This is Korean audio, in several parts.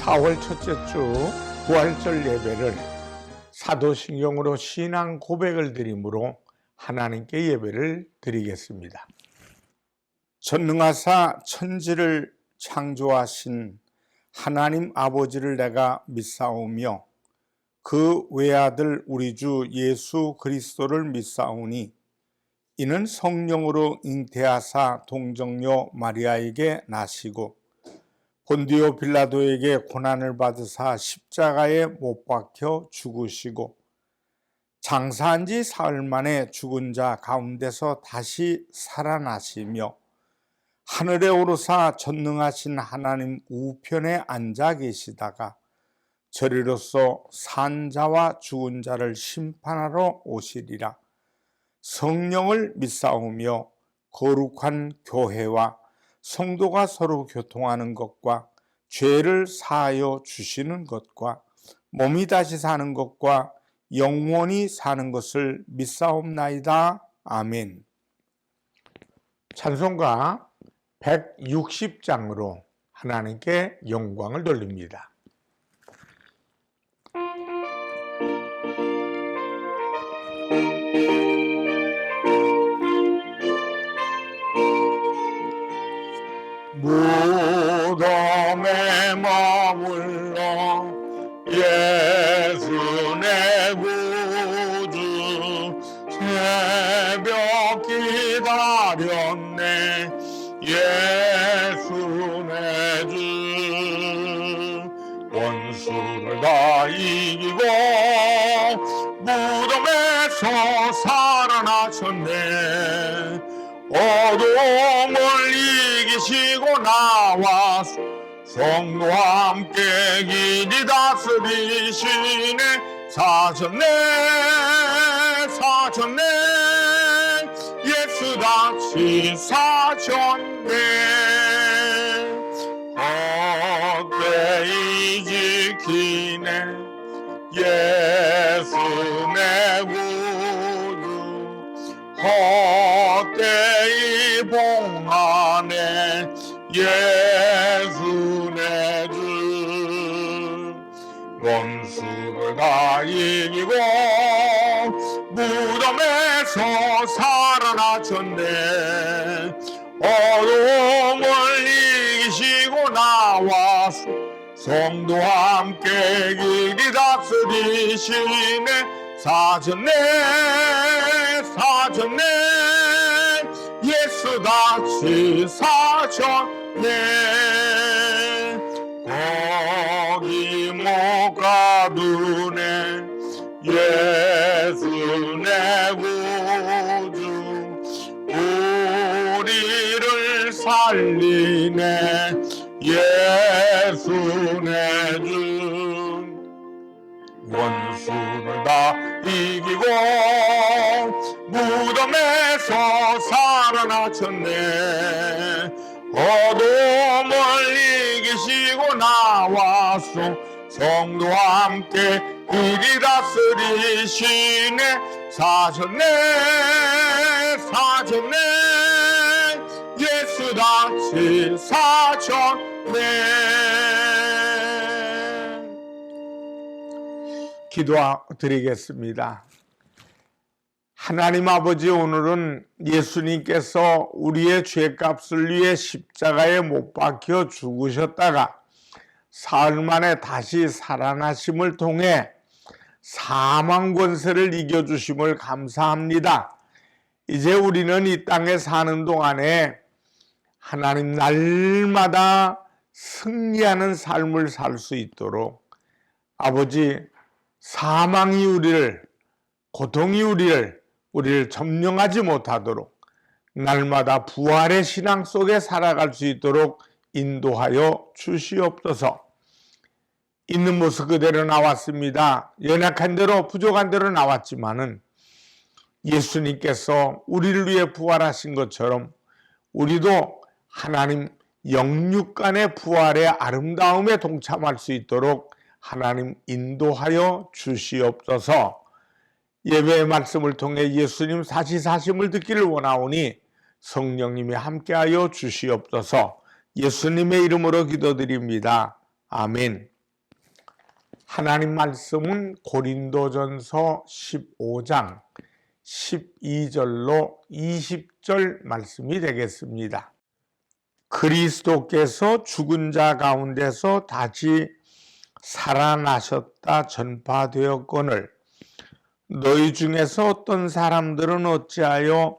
4월 첫째 주 부활절 예배를 사도신경으로 신앙 고백을 드림으로 하나님께 예배를 드리겠습니다. 전능하사 천지를 창조하신 하나님 아버지를 내가 믿사오며 그 외아들 우리 주 예수 그리스도를 믿사오니 이는 성령으로 잉태하사 동정녀 마리아에게 나시고 본디오 빌라도에게 고난을 받으사 십자가에 못 박혀 죽으시고 장사한 지 사흘 만에 죽은 자 가운데서 다시 살아나시며 하늘에 오르사 전능하신 하나님 우편에 앉아 계시다가 저리로서 산 자와 죽은 자를 심판하러 오시리라. 성령을 믿사오며 거룩한 교회와 성도가 서로 교통하는 것과 죄를 사하여 주시는 것과 몸이 다시 사는 것과 영원히 사는 것을 믿사옵나이다. 아멘. 찬송가 160장으로 하나님께 영광을 돌립니다. 무덤에 머물러 예수 내 구주 새벽 기다렸네 예수 내 주 원수를 다 이기고 무덤에서 살아나셨네 어둠을 이기시고 나와 성도와 함께 길이 다스리시네 사셨네 예수 다시 사셨네 헛되이 지키네 예수 내 구주 헛되이 봉하네 예수 내 주 원수를 다 이기고 무덤에서 살아나셨네 어둠을 이기시고 나와 성도와 함께 길이 다스리시네 사셨네 예수 다시 사셨네 거기 못 가두네 예수 내 구주 우리를 살리네 예수 내 주 원수를 다 이기고 무덤에서 살아나셨네 어둠을 이기시고 나와서 성도와 함께 길이 다스리시네 사셨네 예수 다시 사셨네 기도드리겠습니다. 하나님 아버지 오늘은 예수님께서 우리의 죄값을 위해 십자가에 못 박혀 죽으셨다가 사흘 만에 다시 살아나심을 통해 사망 권세를 이겨주심을 감사합니다. 이제 우리는 이 땅에 사는 동안에 하나님 날마다 승리하는 삶을 살 수 있도록 아버지 사망이 우리를 고통이 우리를 점령하지 못하도록 날마다 부활의 신앙 속에 살아갈 수 있도록 인도하여 주시옵소서. 있는 모습 그대로 나왔습니다. 연약한 대로 부족한 대로 나왔지만은 예수님께서 우리를 위해 부활하신 것처럼 우리도 하나님 영육간의 부활의 아름다움에 동참할 수 있도록 하나님 인도하여 주시옵소서. 예배의 말씀을 통해 예수님 사시사심을 듣기를 원하오니 성령님이 함께하여 주시옵소서. 예수님의 이름으로 기도드립니다. 아멘. 하나님 말씀은 고린도전서 15장 12절로 20절 말씀이 되겠습니다. 그리스도께서 죽은 자 가운데서 다시 살아나셨다 전파되었거늘 너희 중에서 어떤 사람들은 어찌하여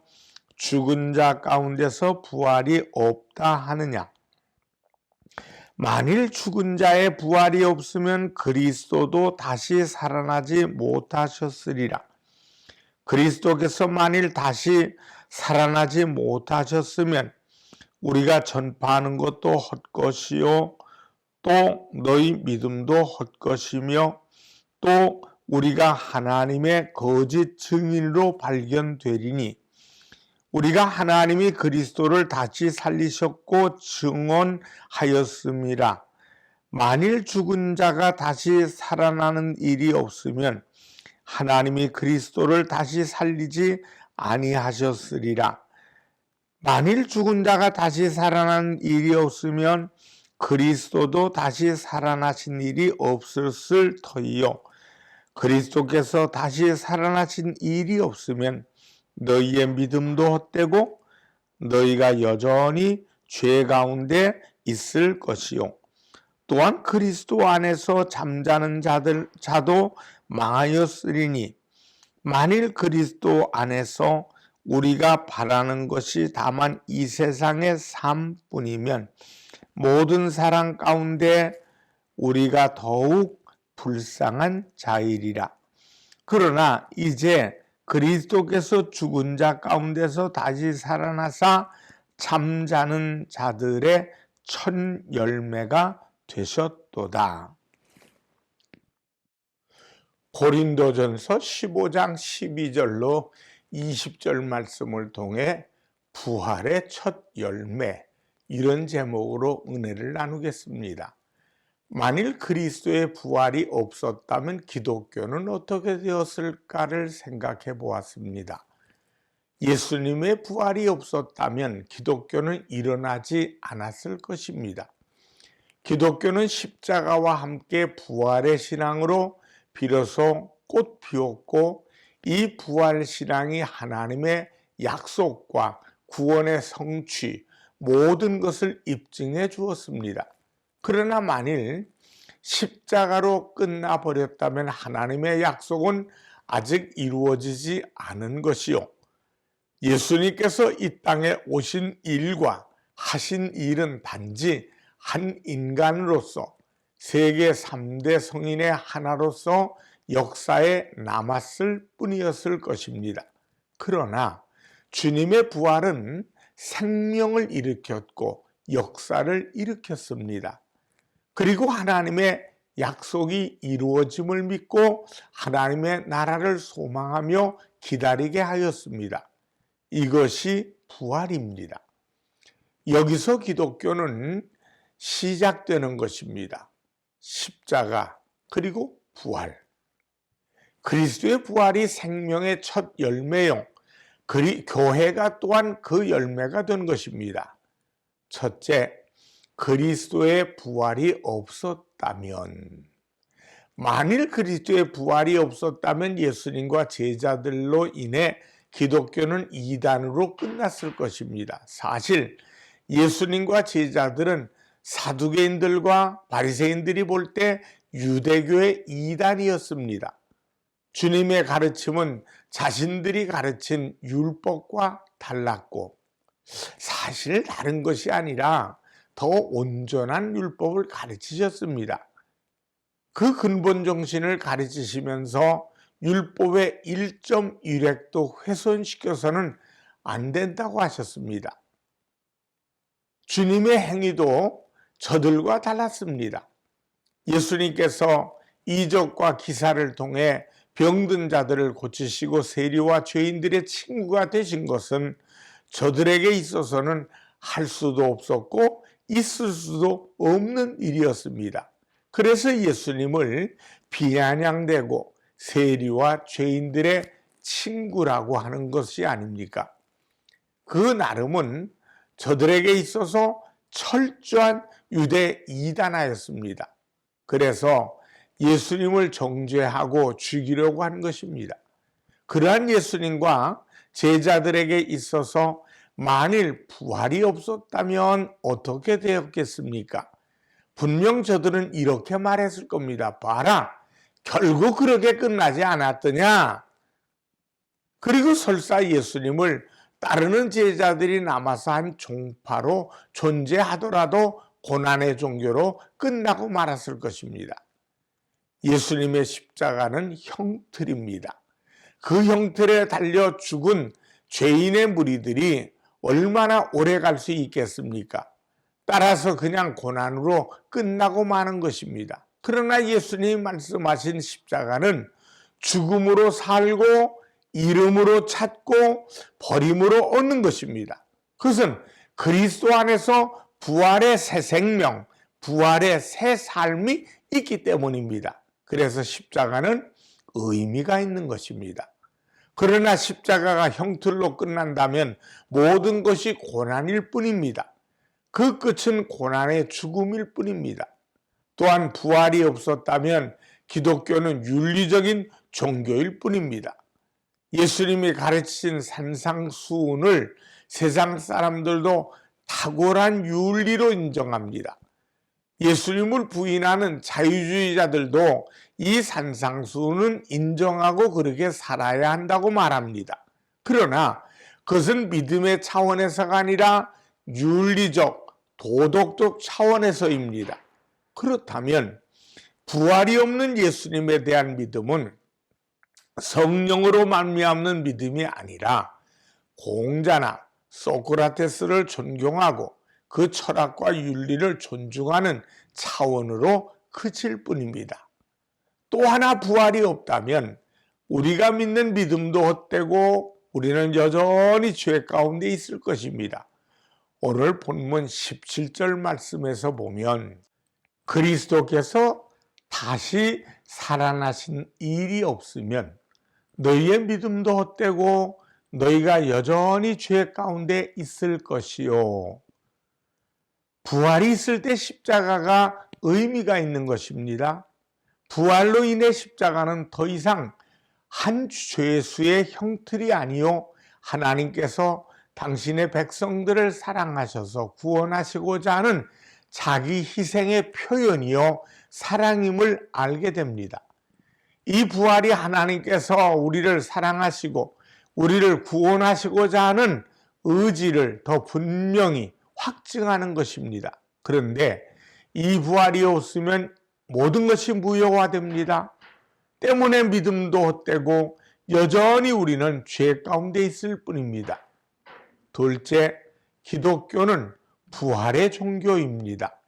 죽은 자 가운데서 부활이 없다 하느냐. 만일 죽은 자의 부활이 없으면 그리스도도 다시 살아나지 못하셨으리라. 그리스도께서 만일 다시 살아나지 못하셨으면 우리가 전파하는 것도 헛것이요 또 너희 믿음도 헛것이며 또 우리가 하나님의 거짓 증인으로 발견되리니 우리가 하나님이 그리스도를 다시 살리셨고 증언하였음이라. 만일 죽은 자가 다시 살아나는 일이 없으면 하나님이 그리스도를 다시 살리지 아니하셨으리라. 만일 죽은 자가 다시 살아나는 일이 없으면 그리스도도 다시 살아나신 일이 없었을 터이요. 그리스도께서 다시 살아나신 일이 없으면 너희의 믿음도 헛되고 너희가 여전히 죄 가운데 있을 것이요. 또한 그리스도 안에서 잠자는 자도 망하였으리니 만일 그리스도 안에서 우리가 바라는 것이 다만 이 세상의 삶뿐이면 모든 사람 가운데 우리가 더욱 불쌍한 자이리라. 그러나 이제 그리스도께서 죽은 자 가운데서 다시 살아나사 잠자는 자들의 첫 열매가 되셨도다. 고린도전서 15장 12절로 20절 말씀을 통해 부활의 첫 열매, 이런 제목으로 은혜를 나누겠습니다. 만일 그리스도의 부활이 없었다면 기독교는 어떻게 되었을까를 생각해 보았습니다. 예수님의 부활이 없었다면 기독교는 일어나지 않았을 것입니다. 기독교는 십자가와 함께 부활의 신앙으로 비로소 꽃 피웠고 이 부활 신앙이 하나님의 약속과 구원의 성취, 모든 것을 입증해 주었습니다. 그러나 만일 십자가로 끝나버렸다면 하나님의 약속은 아직 이루어지지 않은 것이요. 예수님께서 이 땅에 오신 일과 하신 일은 단지 한 인간으로서 세계 3대 성인의 하나로서 역사에 남았을 뿐이었을 것입니다. 그러나 주님의 부활은 생명을 일으켰고 역사를 일으켰습니다. 그리고 하나님의 약속이 이루어짐을 믿고 하나님의 나라를 소망하며 기다리게 하였습니다. 이것이 부활입니다. 여기서 기독교는 시작되는 것입니다. 십자가 그리고 부활. 그리스도의 부활이 생명의 첫 열매요. 교회가 또한 그 열매가 된 것입니다. 첫째, 그리스도의 부활이 없었다면, 만일 그리스도의 부활이 없었다면 예수님과 제자들로 인해 기독교는 이단으로 끝났을 것입니다. 사실 예수님과 제자들은 사두개인들과 바리새인들이 볼 때 유대교의 이단이었습니다. 주님의 가르침은 자신들이 가르친 율법과 달랐고 사실 다른 것이 아니라 더 온전한 율법을 가르치셨습니다. 그 근본 정신을 가르치시면서 율법의 1.1획도 훼손시켜서는 안 된다고 하셨습니다. 주님의 행위도 저들과 달랐습니다. 예수님께서 이적과 기사를 통해 병든 자들을 고치시고 세리와 죄인들의 친구가 되신 것은 저들에게 있어서는 할 수도 없었고 있을 수도 없는 일이었습니다. 그래서 예수님을 비아냥대고 세리와 죄인들의 친구라고 하는 것이 아닙니까? 그 나름은 저들에게 있어서 철저한 유대 이단하였습니다. 그래서 예수님을 정죄하고 죽이려고 한 것입니다. 그러한 예수님과 제자들에게 있어서 만일 부활이 없었다면 어떻게 되었겠습니까? 분명 저들은 이렇게 말했을 겁니다. 봐라, 결국 그렇게 끝나지 않았더냐? 그리고 설사 예수님을 따르는 제자들이 남아서 한 종파로 존재하더라도 고난의 종교로 끝나고 말았을 것입니다. 예수님의 십자가는 형틀입니다. 그 형틀에 달려 죽은 죄인의 무리들이 얼마나 오래 갈 수 있겠습니까? 따라서 그냥 고난으로 끝나고 마는 것입니다. 그러나 예수님이 말씀하신 십자가는 죽음으로 살고 이름으로 찾고 버림으로 얻는 것입니다. 그것은 그리스도 안에서 부활의 새 생명, 부활의 새 삶이 있기 때문입니다. 그래서 십자가는 의미가 있는 것입니다. 그러나 십자가가 형틀로 끝난다면 모든 것이 고난일 뿐입니다. 그 끝은 고난의 죽음일 뿐입니다. 또한 부활이 없었다면 기독교는 윤리적인 종교일 뿐입니다. 예수님이 가르치신 산상수훈을 세상 사람들도 탁월한 윤리로 인정합니다. 예수님을 부인하는 자유주의자들도 이 산상수훈은 인정하고 그렇게 살아야 한다고 말합니다. 그러나 그것은 믿음의 차원에서가 아니라 윤리적, 도덕적 차원에서입니다. 그렇다면 부활이 없는 예수님에 대한 믿음은 성령으로 말미암는 믿음이 아니라 공자나 소크라테스를 존경하고 그 철학과 윤리를 존중하는 차원으로 그칠 뿐입니다. 또 하나 부활이 없다면 우리가 믿는 믿음도 헛되고 우리는 여전히 죄 가운데 있을 것입니다. 오늘 본문 17절 말씀에서 보면 그리스도께서 다시 살아나신 일이 없으면 너희의 믿음도 헛되고 너희가 여전히 죄 가운데 있을 것이요. 부활이 있을 때 십자가가 의미가 있는 것입니다. 부활로 인해 십자가는 더 이상 한 죄수의 형틀이 아니요 하나님께서 당신의 백성들을 사랑하셔서 구원하시고자 하는 자기 희생의 표현이요 사랑임을 알게 됩니다. 이 부활이 하나님께서 우리를 사랑하시고 우리를 구원하시고자 하는 의지를 더 분명히 확증하는 것입니다. 그런데 이 부활이 없으면 모든 것이 무효화됩니다. 때문에 믿음도 헛되고 여전히 우리는 죄 가운데 있을 뿐입니다. 둘째, 기독교는 부활의 종교입니다.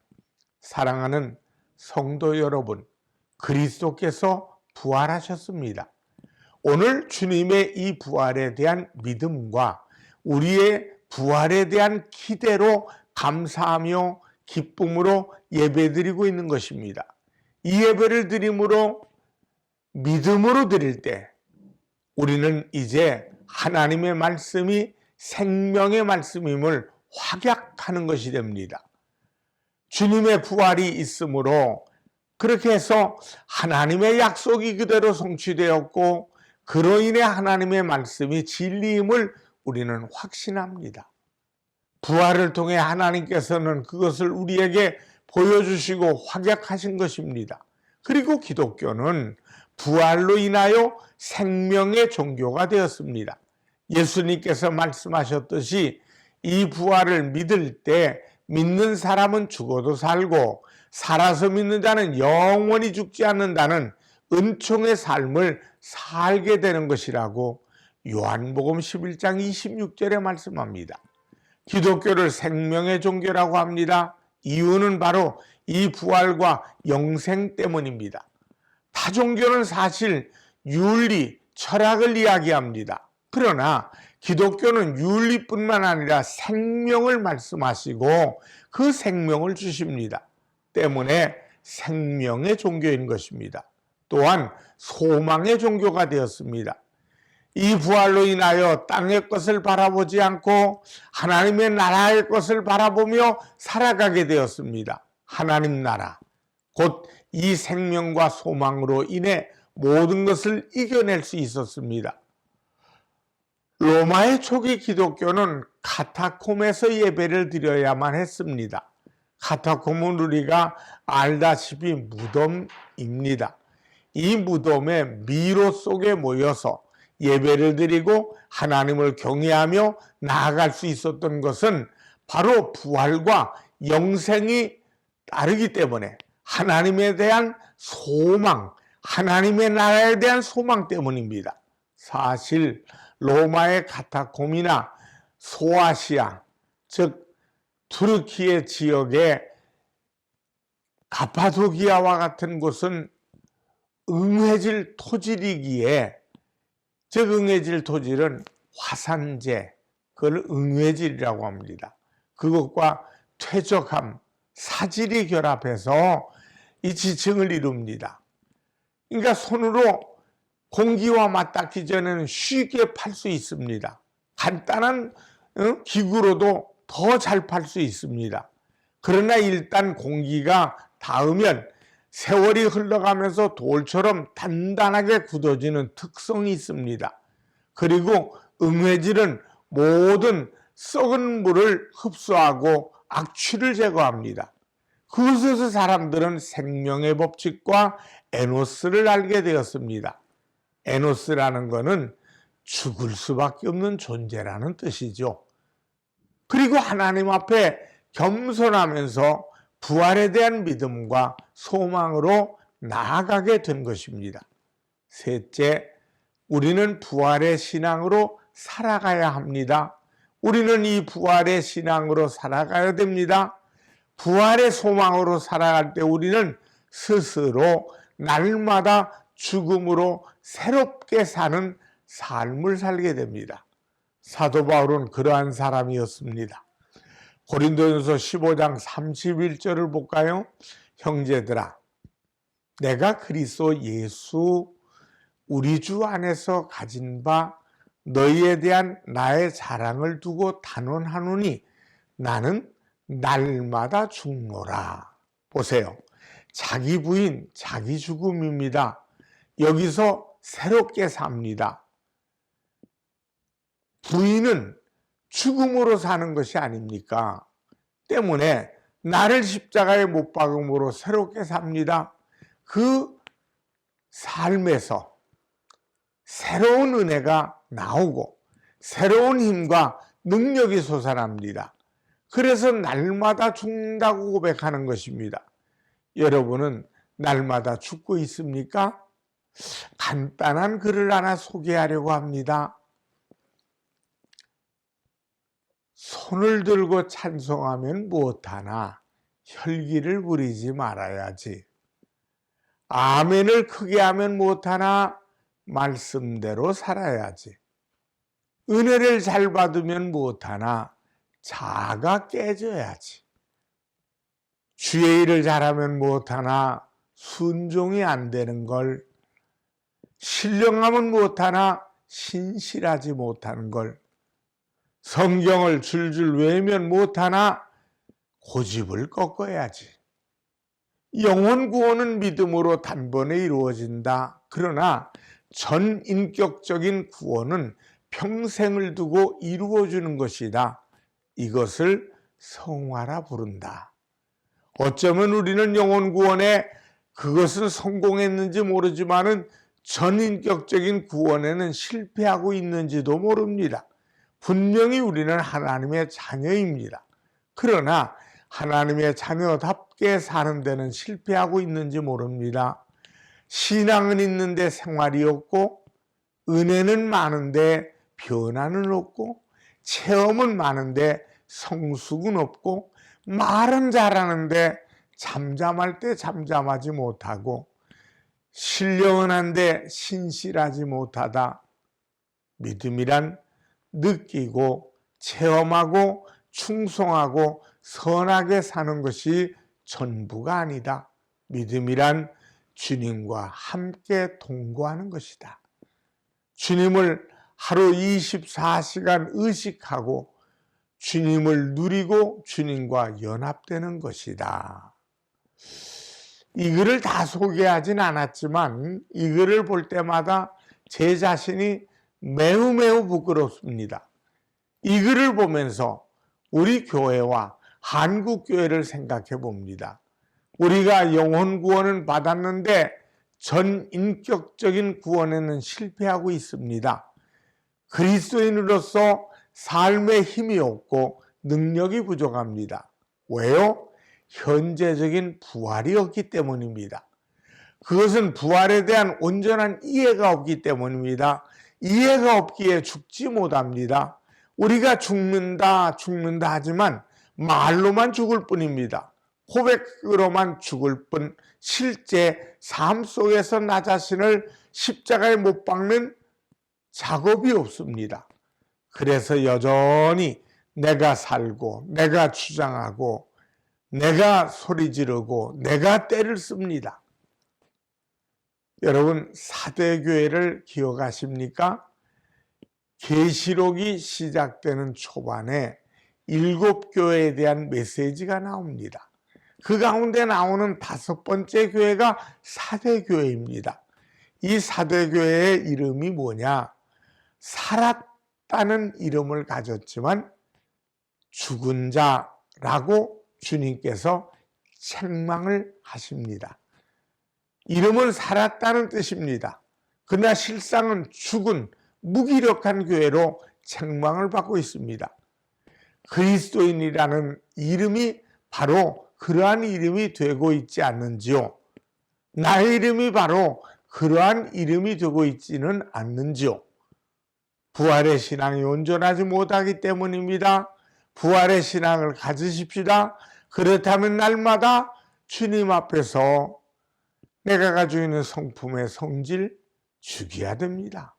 사랑하는 성도 여러분, 그리스도께서 부활하셨습니다. 오늘 주님의 이 부활에 대한 믿음과 우리의 부활에 대한 기대로 감사하며 기쁨으로 예배드리고 있는 것입니다. 이 예배를 드림으로 믿음으로 드릴 때 우리는 이제 하나님의 말씀이 생명의 말씀임을 확약하는 것이 됩니다. 주님의 부활이 있으므로 그렇게 해서 하나님의 약속이 그대로 성취되었고 그로 인해 하나님의 말씀이 진리임을 우리는 확신합니다. 부활을 통해 하나님께서는 그것을 우리에게 보여주시고 확약하신 것입니다. 그리고 기독교는 부활로 인하여 생명의 종교가 되었습니다. 예수님께서 말씀하셨듯이 이 부활을 믿을 때 믿는 사람은 죽어도 살고 살아서 믿는 자는 영원히 죽지 않는다는 은총의 삶을 살게 되는 것이라고 요한복음 11장 26절에 말씀합니다. 기독교를 생명의 종교라고 합니다. 이유는 바로 이 부활과 영생 때문입니다. 타 종교는 사실 윤리, 철학을 이야기합니다. 그러나 기독교는 윤리뿐만 아니라 생명을 말씀하시고 그 생명을 주십니다. 때문에 생명의 종교인 것입니다. 또한 소망의 종교가 되었습니다. 이 부활로 인하여 땅의 것을 바라보지 않고 하나님의 나라의 것을 바라보며 살아가게 되었습니다. 하나님 나라, 곧 이 생명과 소망으로 인해 모든 것을 이겨낼 수 있었습니다. 로마의 초기 기독교는 카타콤에서 예배를 드려야만 했습니다. 카타콤은 우리가 알다시피 무덤입니다. 이 무덤의 미로 속에 모여서 예배를 드리고 하나님을 경외하며 나아갈 수 있었던 것은 바로 부활과 영생이 따르기 때문에 하나님에 대한 소망, 하나님의 나라에 대한 소망 때문입니다. 사실 로마의 카타콤이나 소아시아, 즉 투르키의 지역의 가파도기아와 같은 곳은 응해질 토질이기에, 즉 응해질 토질은 화산재, 그걸 응해질이라고 합니다. 그것과 퇴적함, 사질이 결합해서 이 지층을 이룹니다. 그러니까 손으로 공기와 맞닿기 전에는 쉽게 팔 수 있습니다. 간단한 기구로도 더 잘 팔 수 있습니다. 그러나 일단 공기가 닿으면 세월이 흘러가면서 돌처럼 단단하게 굳어지는 특성이 있습니다. 그리고 응해질은 모든 썩은 물을 흡수하고 악취를 제거합니다. 그것에서 사람들은 생명의 법칙과 에노스를 알게 되었습니다. 에노스라는 것은 죽을 수밖에 없는 존재라는 뜻이죠. 그리고 하나님 앞에 겸손하면서 부활에 대한 믿음과 소망으로 나아가게 된 것입니다. 셋째, 우리는 부활의 신앙으로 살아가야 합니다. 우리는 이 부활의 신앙으로 살아가야 됩니다. 부활의 소망으로 살아갈 때 우리는 스스로 날마다 죽음으로 새롭게 사는 삶을 살게 됩니다. 사도 바울은 그러한 사람이었습니다. 고린도전서 15장 31절을 볼까요? 형제들아, 내가 그리스도 예수 우리 주 안에서 가진 바 너희에 대한 나의 자랑을 두고 단언하노니 나는 날마다 죽노라. 보세요. 자기 부인, 자기 죽음입니다. 여기서 새롭게 삽니다. 부인은 죽음으로 사는 것이 아닙니까? 때문에 나를 십자가에 못 박음으로 새롭게 삽니다. 그 삶에서 새로운 은혜가 나오고 새로운 힘과 능력이 솟아납니다. 그래서 날마다 죽는다고 고백하는 것입니다. 여러분은 날마다 죽고 있습니까? 간단한 글을 하나 소개하려고 합니다. 손을 들고 찬송하면 무엇하나 혈기를 부리지 말아야지. 아멘을 크게 하면 무엇하나 말씀대로 살아야지. 은혜를 잘 받으면 무엇하나 자아가 깨져야지. 주의 일을 잘하면 무엇하나 순종이 안 되는 걸, 신령하면 무엇하나 신실하지 못하는 걸, 성경을 줄줄 외우면 무엇하나 고집을 꺾어야지. 영혼 구원은 믿음으로 단번에 이루어진다. 그러나 전인격적인 구원은 평생을 두고 이루어주는 것이다. 이것을 성화라 부른다. 어쩌면 우리는 영혼 구원에 그것은 성공했는지 모르지만은 전인격적인 구원에는 실패하고 있는지도 모릅니다. 분명히 우리는 하나님의 자녀입니다. 그러나 하나님의 자녀답게 사는 데는 실패하고 있는지 모릅니다. 신앙은 있는데 생활이 없고, 은혜는 많은데 변화는 없고, 체험은 많은데 성숙은 없고, 말은 잘하는데 잠잠할 때 잠잠하지 못하고, 신령은 한데 신실하지 못하다. 믿음이란 느끼고 체험하고 충성하고 선하게 사는 것이 전부가 아니다. 믿음이란 주님과 함께 동거하는 것이다. 주님을 하루 24시간 의식하고 주님을 누리고 주님과 연합되는 것이다. 이 글을 다 소개하진 않았지만 이 글을 볼 때마다 제 자신이 매우 부끄럽습니다. 이 글을 보면서 우리 교회와 한국 교회를 생각해 봅니다. 우리가 영혼 구원은 받았는데 전 인격적인 구원에는 실패하고 있습니다. 그리스도인으로서 삶의 힘이 없고 능력이 부족합니다. 왜요? 현재적인 부활이 없기 때문입니다. 그것은 부활에 대한 온전한 이해가 없기 때문입니다. 이해가 없기에 죽지 못합니다. 우리가 죽는다 하지만 말로만 죽을 뿐입니다. 고백으로만 죽을 뿐 실제 삶 속에서 나 자신을 십자가에 못 박는 작업이 없습니다. 그래서 여전히 내가 살고 내가 주장하고 내가 소리 지르고 내가 때를 씁니다. 여러분 사대교회를 기억하십니까? 계시록이 시작되는 초반에 7교회에 대한 메시지가 나옵니다. 그 가운데 나오는 5번째 교회가 사대교회입니다. 이 사대교회의 이름이 뭐냐? 살았다는 이름을 가졌지만 죽은 자라고 주님께서 책망을 하십니다. 이름은 살았다는 뜻입니다. 그러나 실상은 죽은 무기력한 교회로 책망을 받고 있습니다. 그리스도인이라는 이름이 바로 그러한 이름이 되고 있지 않는지요? 나의 이름이 바로 그러한 이름이 되고 있지는 않는지요? 부활의 신앙이 온전하지 못하기 때문입니다. 부활의 신앙을 가지십시다. 그렇다면 날마다 주님 앞에서 내가 가지고 있는 성품의 성질 죽여야 됩니다.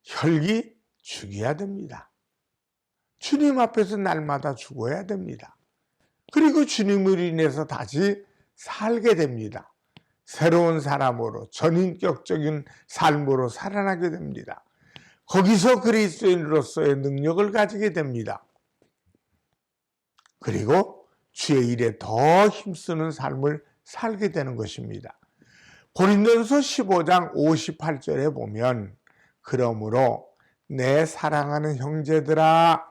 혈기 죽여야 됩니다. 주님 앞에서 날마다 죽어야 됩니다. 그리고 주님을 인해서 다시 살게 됩니다. 새로운 사람으로 전인격적인 삶으로 살아나게 됩니다. 거기서 그리스도인으로서의 능력을 가지게 됩니다. 그리고 주의 일에 더 힘쓰는 삶을 살게 되는 것입니다. 고린도전서 15장 58절에 보면 그러므로 내 사랑하는 형제들아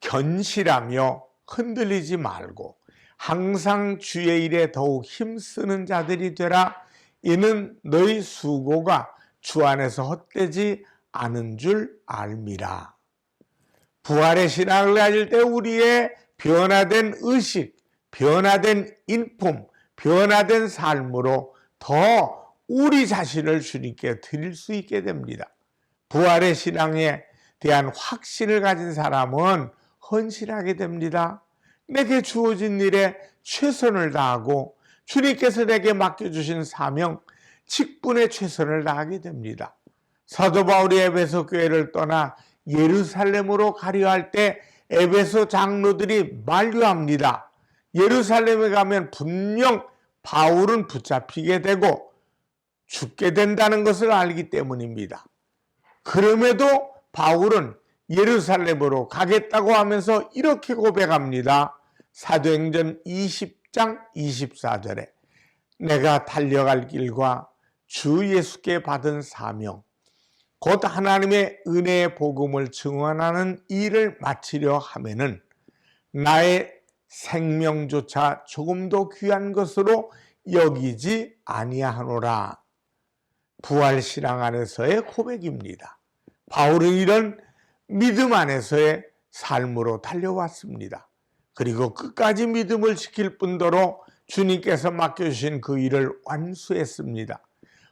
견실하며 흔들리지 말고 항상 주의 일에 더욱 힘쓰는 자들이 되라. 이는 너희 수고가 주 안에서 헛되지 않은 줄 알미라. 부활의 신앙을 가질 때 우리의 변화된 의식, 변화된 인품, 변화된 삶으로 더 우리 자신을 주님께 드릴 수 있게 됩니다. 부활의 신앙에 대한 확신을 가진 사람은 헌신하게 됩니다. 내게 주어진 일에 최선을 다하고 주님께서 내게 맡겨주신 사명, 직분에 최선을 다하게 됩니다. 사도 바울이 에베소 교회를 떠나 예루살렘으로 가려 할 때 에베소 장로들이 만류합니다. 예루살렘에 가면 분명 바울은 붙잡히게 되고 죽게 된다는 것을 알기 때문입니다. 그럼에도 바울은 예루살렘으로 가겠다고 하면서 이렇게 고백합니다. 사도행전 20장 24절에 내가 달려갈 길과 주 예수께 받은 사명 곧 하나님의 은혜의 복음을 증언하는 일을 마치려 하면은 나의 생명조차 조금도 귀한 것으로 여기지 아니하노라. 부활신앙 안에서의 고백입니다. 바울은 이런 믿음 안에서의 삶으로 달려왔습니다. 그리고 끝까지 믿음을 지킬 뿐더러 주님께서 맡겨주신 그 일을 완수했습니다.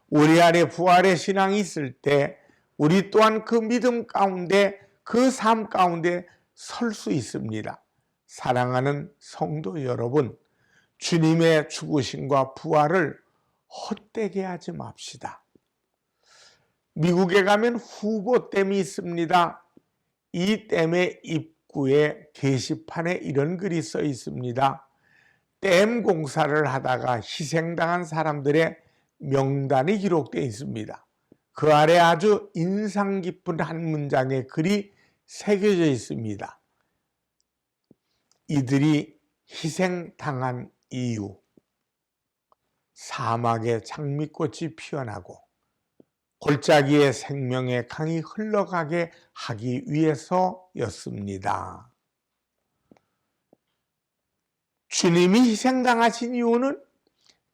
우리 안에 부활의 신앙이 있을 때 우리 또한 그 믿음 가운데 그 삶 가운데 설 수 있습니다. 사랑하는 성도 여러분, 주님의 죽으심과 부활을 헛되게 하지 맙시다. 미국에 가면 후보댐이 있습니다. 이 댐의 입구에 게시판에 이런 글이 써 있습니다. 댐 공사를 하다가 희생당한 사람들의 명단이 기록되어 있습니다. 그 아래 아주 인상 깊은 한 문장의 글이 새겨져 있습니다. 이들이 희생당한 이유, 사막에 장미꽃이 피어나고 골짜기에 생명의 강이 흘러가게 하기 위해서였습니다. 주님이 희생당하신 이유는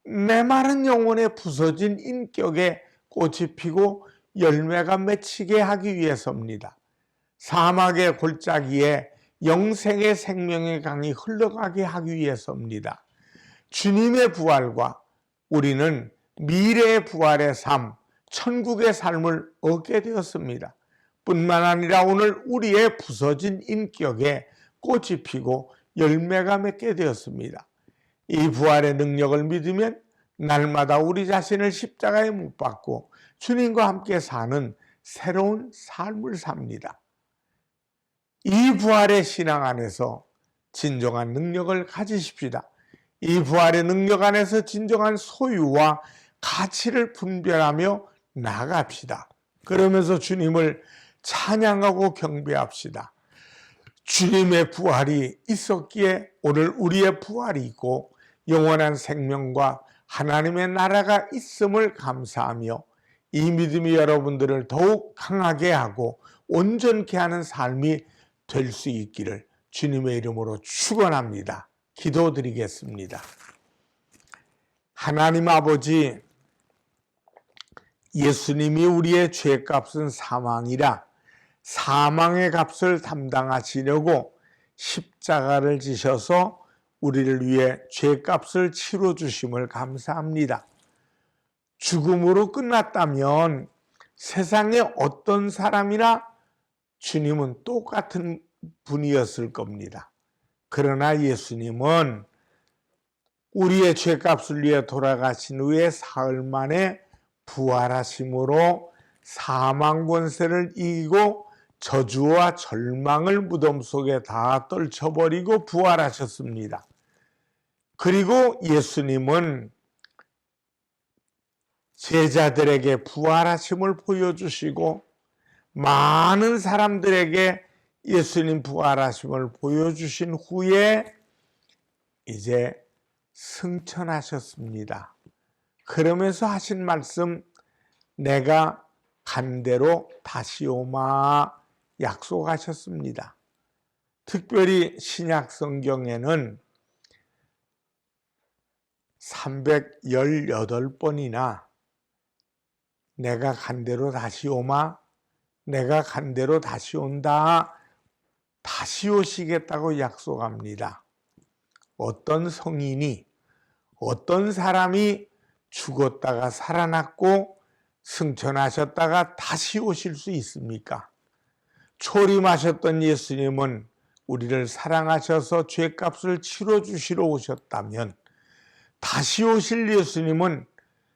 메마른 영혼에 부서진 인격에 꽃이 피고 열매가 맺히게 하기 위해서입니다. 사막의 골짜기에 영생의 생명의 강이 흘러가게 하기 위해서입니다. 주님의 부활과 우리는 미래의 부활의 삶, 천국의 삶을 얻게 되었습니다. 뿐만 아니라 오늘 우리의 부서진 인격에 꽃이 피고 열매가 맺게 되었습니다. 이 부활의 능력을 믿으면 날마다 우리 자신을 십자가에 못 박고 주님과 함께 사는 새로운 삶을 삽니다. 이 부활의 신앙 안에서 진정한 능력을 가지십시다. 이 부활의 능력 안에서 진정한 소유와 가치를 분별하며 나아갑시다. 그러면서 주님을 찬양하고 경배합시다. 주님의 부활이 있었기에 오늘 우리의 부활이 있고 영원한 생명과 하나님의 나라가 있음을 감사하며 이 믿음이 여러분들을 더욱 강하게 하고 온전케 하는 삶이 될 수 있기를 주님의 이름으로 축원합니다. 기도드리겠습니다. 하나님 아버지, 예수님이 우리의 죄값은 사망이라 사망의 값을 담당하시려고 십자가를 지셔서 우리를 위해 죄값을 치러주심을 감사합니다. 죽음으로 끝났다면 세상에 어떤 사람이나 주님은 똑같은 분이었을 겁니다. 그러나 예수님은 우리의 죄값을 위해 돌아가신 후에 사흘 만에 부활하심으로 사망 권세를 이기고 저주와 절망을 무덤 속에 다 떨쳐버리고 부활하셨습니다. 그리고 예수님은 제자들에게 부활하심을 보여주시고 많은 사람들에게 예수님 부활하심을 보여주신 후에 이제 승천하셨습니다. 그러면서 하신 말씀, 내가 간 대로 다시 오마 약속하셨습니다. 특별히 신약 성경에는 318번이나 내가 간 대로 다시 오마, 내가 간 대로 다시 온다, 다시 오시겠다고 약속합니다. 어떤 성인이, 어떤 사람이 죽었다가 살아났고 승천하셨다가 다시 오실 수 있습니까? 초림하셨던 예수님은 우리를 사랑하셔서 죄값을 치러주시러 오셨다면 다시 오실 예수님은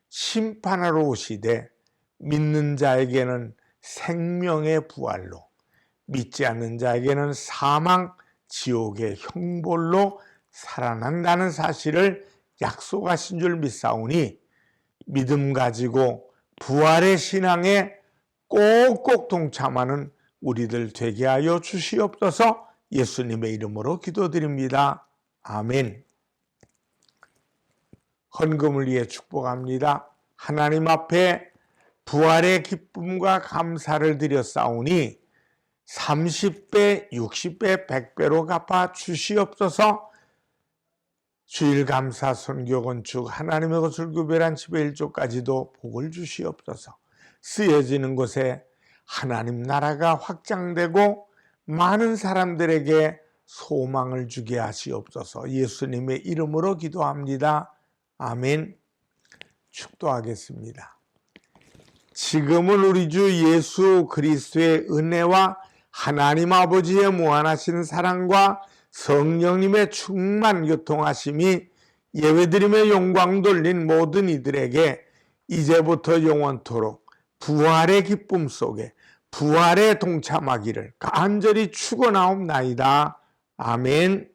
심판하러 오시되 믿는 자에게는 생명의 부활로, 믿지 않는 자에게는 사망, 지옥의 형벌로 살아난다는 사실을 약속하신 줄 믿사오니 믿음 가지고 부활의 신앙에 꼭꼭 동참하는 우리들 되게 하여 주시옵소서. 예수님의 이름으로 기도드립니다. 아멘. 헌금을 위해 축복합니다. 하나님 앞에 부활의 기쁨과 감사를 드렸사오니 30배, 60배, 100배로 갚아 주시옵소서. 주일 감사 선교 건축 하나님의 것을 구별한 10의 1조까지도 복을 주시옵소서. 쓰여지는 곳에 하나님 나라가 확장되고 많은 사람들에게 소망을 주게 하시옵소서. 예수님의 이름으로 기도합니다. 아멘. 축도하겠습니다. 지금은 우리 주 예수 그리스도의 은혜와 하나님 아버지의 무한하신 사랑과 성령님의 충만 교통하심이 예배드림의 영광 돌린 모든 이들에게 이제부터 영원토록 부활의 기쁨 속에 부활에 동참하기를 간절히 축원하옵나이다. 아멘.